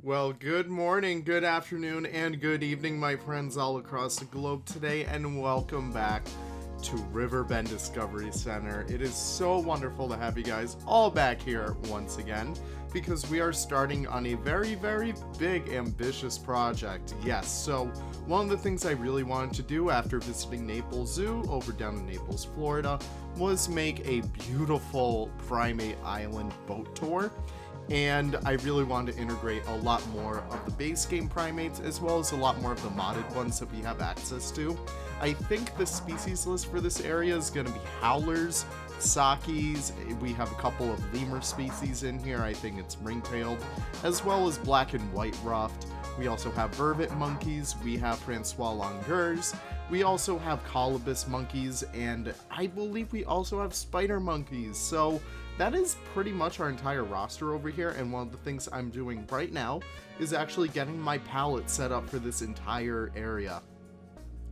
Well, good morning, good afternoon, and good evening, my friends all across the globe today, and welcome back to Riverbend Discovery Center. It is so wonderful to have you guys all back here once again, because we are starting on a very, very big, ambitious project. Yes, so one of the things I really wanted to do after visiting Naples Zoo over down in Naples, Florida, was make a beautiful primate island boat tour. And I really wanted to integrate a lot more of the base game primates as well as a lot more of the modded ones that we have access to. I think the species list for this area is going to be howlers, sakis, we have a couple of lemur species in here, I think it's ring-tailed, as well as black and white ruffed. We also have vervet monkeys, we have Francois langurs, we also have colobus monkeys, and I believe we also have spider monkeys. So that is pretty much our entire roster over here, and one of the things I'm doing right now is actually getting my palette set up for this entire area.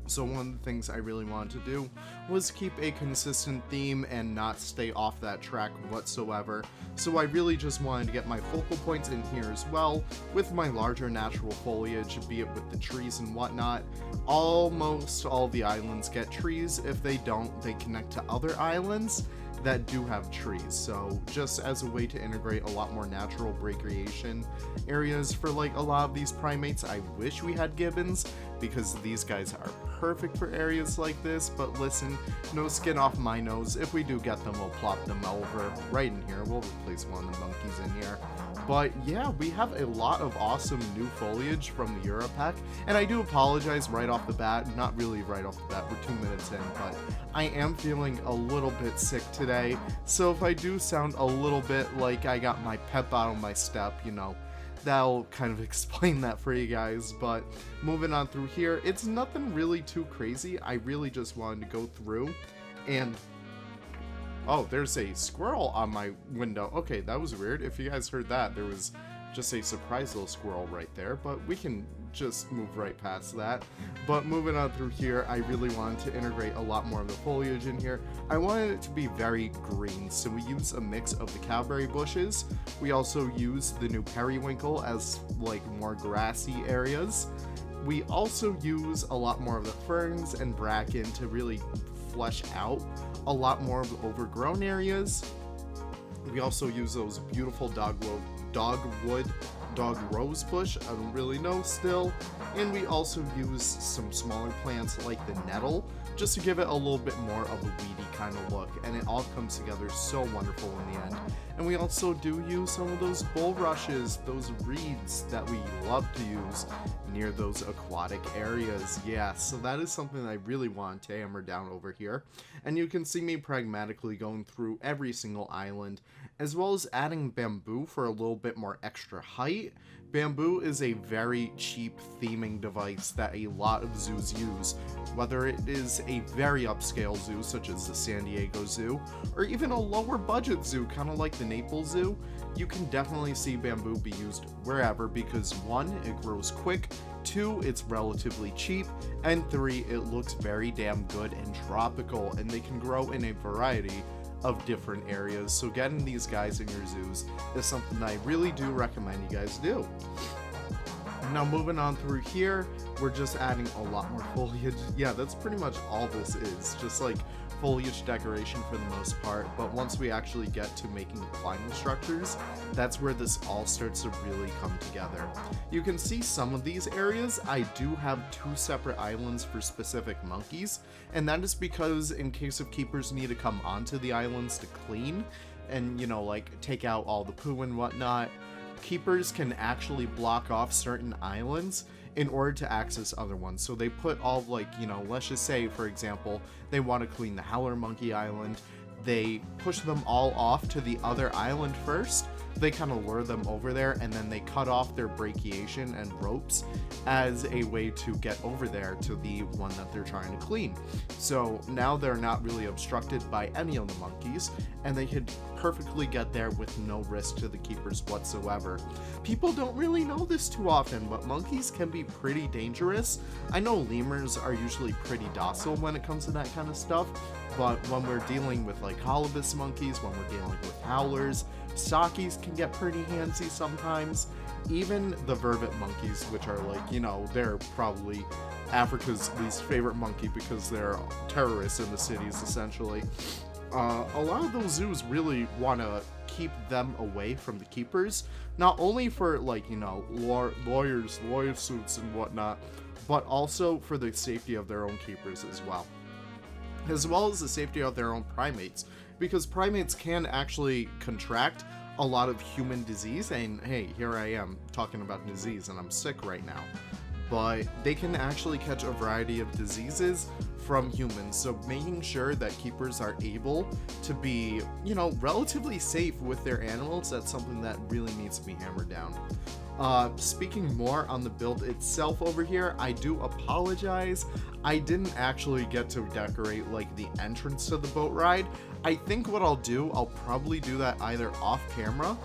So one of the things I really wanted to do was keep a consistent theme and not stay off that track whatsoever. So I really just wanted to get my focal points in here as well with my larger natural foliage, be it with the trees and whatnot. Almost all the islands get trees. If they don't, they connect to other islands that do have trees. So just as a way to integrate a lot more natural recreation areas for like a lot of these primates, I wish we had gibbons because these guys are perfect for areas like this. But listen, no skin off my nose. If we do get them, we'll plop them over right in here. We'll replace one of the monkeys in here. But yeah, we have a lot of awesome new foliage from the Euro pack, and I do apologize right off the bat, not really right off the bat, we're 2 minutes in, but I am feeling a little bit sick today, so if I do sound a little bit like I got my pep out of my step, you know, that'll kind of explain that for you guys. But moving on through here, it's nothing really too crazy. I really just wanted to go through and... Oh, there's a squirrel on my window. Okay, that was weird. If you guys heard that, there was just a surprise little squirrel right there, but we can just move right past that. But moving on through here, I really wanted to integrate a lot more of the foliage in here. I wanted it to be very green, so we use a mix of the cowberry bushes. We also use the new periwinkle as like more grassy areas. We also use a lot more of the ferns and bracken to really flesh out a lot more of the overgrown areas. We also use those beautiful dog rose bush, I don't really know still, and we also use some smaller plants like the nettle just to give it a little bit more of a weedy kind of look, and it all comes together so wonderful in the end. And we also do use some of those bulrushes, those reeds that we love to use near those aquatic areas. Yeah, so that is something I really want to hammer down over here. And you can see me pragmatically going through every single island, as well as adding bamboo for a little bit more extra height. Bamboo is a very cheap theming device that a lot of zoos use, whether it is a very upscale zoo such as the San Diego Zoo, or even a lower budget zoo kind of like the Naples Zoo. You can definitely see bamboo be used wherever because 1, it grows quick, 2, it's relatively cheap, and 3, it looks very damn good and tropical, and they can grow in a variety of different areas. So getting these guys in your zoos is something that I really do recommend you guys do. Now moving on through here, we're just adding a lot more foliage. Yeah, that's pretty much all this is, just like foliage decoration for the most part. But once we actually get to making the climbing structures, that's where this all starts to really come together. You can see some of these areas, I do have 2 separate islands for specific monkeys, and that is because in case of keepers need to come onto the islands to clean and, you know, like take out all the poo and whatnot, keepers can actually block off certain islands in order to access other ones. So they put all, like, you know, let's just say, for example, they want to clean the howler monkey island. They push them all off to the other island first. They kind of lure them over there, and then they cut off their brachiation and ropes as a way to get over there to the one that they're trying to clean. So now they're not really obstructed by any of the monkeys, and they could perfectly get there with no risk to the keepers whatsoever. People don't really know this too often, but monkeys can be pretty dangerous. I know lemurs are usually pretty docile when it comes to that kind of stuff, but when we're dealing with like colobus monkeys, when we're dealing with howlers, sakis can get pretty handsy sometimes, even the vervet monkeys, which are like, you know, they're probably Africa's least favorite monkey because they're terrorists in the cities, essentially. A lot of those zoos really want to keep them away from the keepers, not only for, like, you know, lawyer suits and whatnot, but also for the safety of their own keepers as well as the safety of their own primates, because primates can actually contract a lot of human disease. And hey, here I am talking about disease and I'm sick right now, but they can actually catch a variety of diseases from humans. So making sure that keepers are able to be, you know, relatively safe with their animals, that's something that really needs to be hammered down. Speaking more on the build itself over here, I do apologize. I didn't actually get to decorate like the entrance to the boat ride. I think what I'll do, I'll probably do that either off camera,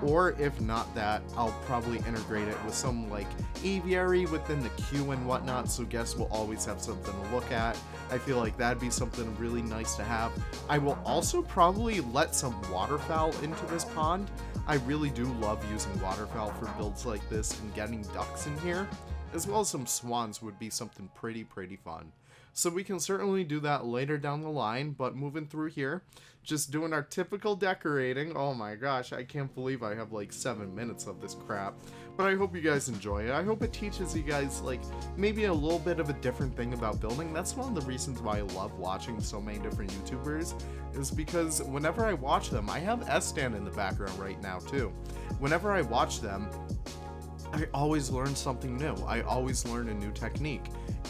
or if not that, I'll probably integrate it with some like aviary within the queue and whatnot, so guests will always have something to look at. I feel like that'd be something really nice to have. I will also probably let some waterfowl into this pond. I really do love using waterfowl for builds like this, and getting ducks in here, as well as some swans, would be something pretty fun. So we can certainly do that later down the line, but moving through here, just doing our typical decorating. Oh my gosh, I can't believe I have like 7 minutes of this crap. But I hope you guys enjoy it. I hope it teaches you guys like maybe a little bit of a different thing about building. That's one of the reasons why I love watching so many different YouTubers, is because whenever I watch them, I have S-Stand in the background right now too. Whenever I watch them, I always learn something new. I always learn a new technique.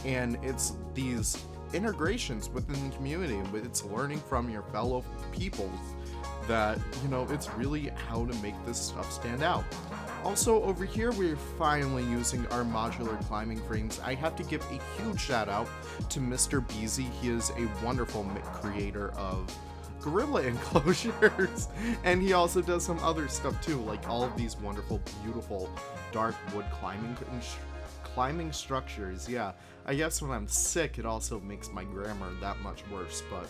And it's these integrations within the community, it's learning from your fellow people that, you know, it's really how to make this stuff stand out. Also over here, we're finally using our modular climbing frames. I have to give a huge shout out to Mr. Beezy. He is a wonderful creator of gorilla enclosures, and he also does some other stuff too, like all of these wonderful, beautiful dark wood climbing structures. Yeah, I guess when I'm sick it also makes my grammar that much worse, but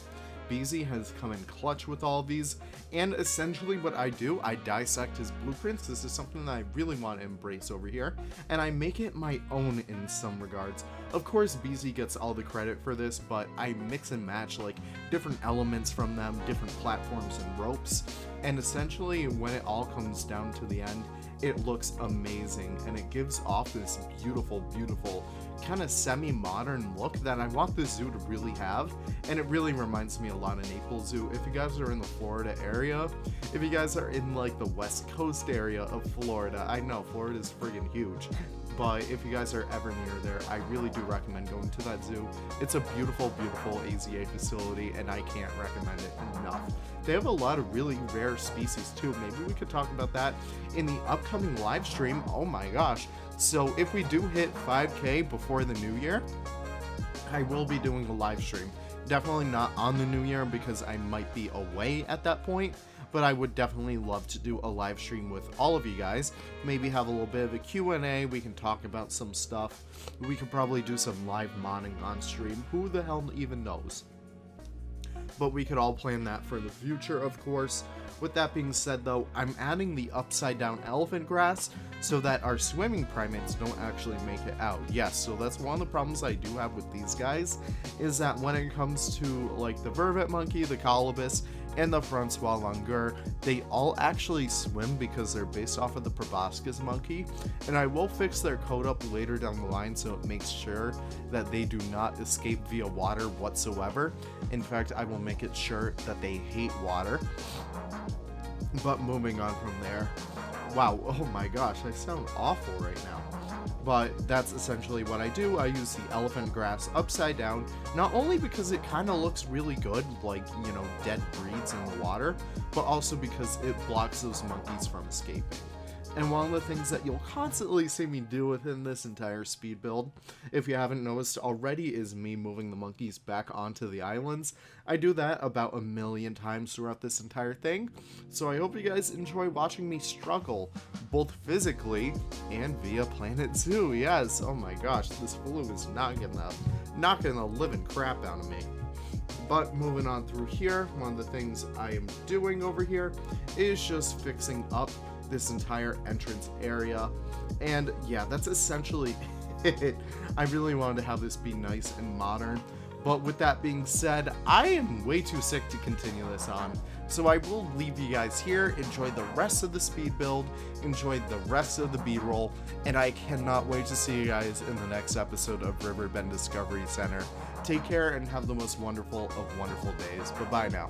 Beezy has come in clutch with all of these. And essentially what I do, I dissect his blueprints. This is something that I really want to embrace over here, and I make it my own in some regards. Of course, Beezy gets all the credit for this, but I mix and match like different elements from them, different platforms and ropes, and essentially when it all comes down to the end, it looks amazing, and it gives off this beautiful kind of semi-modern look that I want the zoo to really have. And it really reminds me a lot of Naples Zoo. If you guys are in the Florida area, if you guys are in like the West Coast area of Florida, I know Florida is friggin' huge, but if you guys are ever near there, I really do recommend going to that zoo. It's a beautiful AZA facility, and I can't recommend it enough. They have a lot of really rare species too. Maybe we could talk about that in the upcoming live stream. Oh my gosh. So if we do hit 5K before the new year, I will be doing a live stream. Definitely not on the new year because I might be away at that point, but I would definitely love to do a live stream with all of you guys. Maybe have a little bit of a Q&A, we can talk about some stuff. We could probably do some live modding on stream. Who the hell even knows? But we could all plan that for the future, of course. With that being said though, I'm adding the upside down elephant grass so that our swimming primates don't actually make it out. Yes, so that's one of the problems I do have with these guys, is that when it comes to like the vervet monkey, the colobus, and the Francois Langur, they all actually swim because they're based off of the proboscis monkey, and I will fix their code up later down the line so it makes sure that they do not escape via water whatsoever. In fact, I will make it sure that they hate water. But moving on from there, wow, oh my gosh, I sound awful right now. But that's essentially what I do. I use the elephant grass upside down, not only because it kind of looks really good, like, you know, dead breeds in the water, but also because it blocks those monkeys from escaping. And one of the things that you'll constantly see me do within this entire speed build, if you haven't noticed already, is me moving the monkeys back onto the islands. I do that about 1,000,000 times throughout this entire thing, so I hope you guys enjoy watching me struggle, both physically and via Planet Zoo. Yes, oh my gosh, this flu is knocking the living crap out of me. But moving on through here, one of the things I am doing over here is just fixing up this entire entrance area. And yeah, that's essentially it. I really wanted to have this be nice and modern. But with that being said, I am way too sick to continue this on. So I will leave you guys here. Enjoy the rest of the speed build. Enjoy the rest of the B-roll. And I cannot wait to see you guys in the next episode of Riverbend Discovery Center. Take care and have the most wonderful of wonderful days. Bye-bye now.